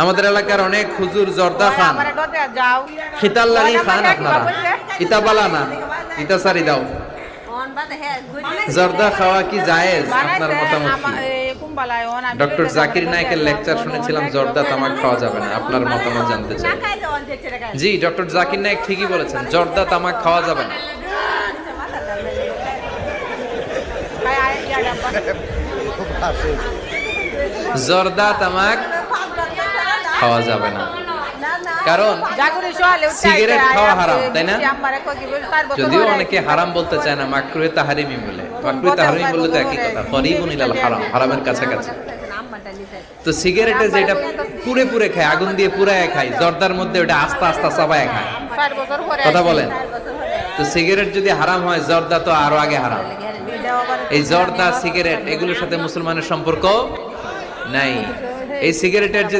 আমাদের এলাকার অনেক হুজুর জর্দা খান, খিতাল্লারি খান, আপনারা ইতাবালা না, ইতাসারি দাও। জর্দা খাওয়া কি জায়েজ? আপনার মতামত কি? ডক্টর জাকির নায়েকের লেকচার শুনেছিলাম জর্দা তামাক খাওয়া যাবে না, আপনার মতামত জানতে চাই। জি, ডক্টর জাকির নায়েক ঠিকই বলেছেন, জর্দা তামাক খাওয়া যাবে না। জর্দা তামাক খাওয়া যাবে না, কারণ সিগারেট খাওয়া হারাম, তাই না? যদিও অনেকে হারাম বলতে চায় না, মাকরুহে তাহরিমি বলে। মাকরুহে তাহরিমি বললে তো একই কথা, করিবুন ইলাল হারাম, হারামের কাছাকাছি। তো সিগারেটে যেটা পুরে পুরে খায়, আগুন দিয়ে পুরায় খায়, জর্দার মধ্যে ওটা আস্তে আস্তে চাবায় খায়। কথা বলেন। তো সিগারেট যদি হারাম হয়, জর্দা তো আরো আগে হারাম। এই জর্দা, সিগারেট এগুলোর সাথে মুসলমানের সম্পর্ক নাই। এই সিগারেটের যে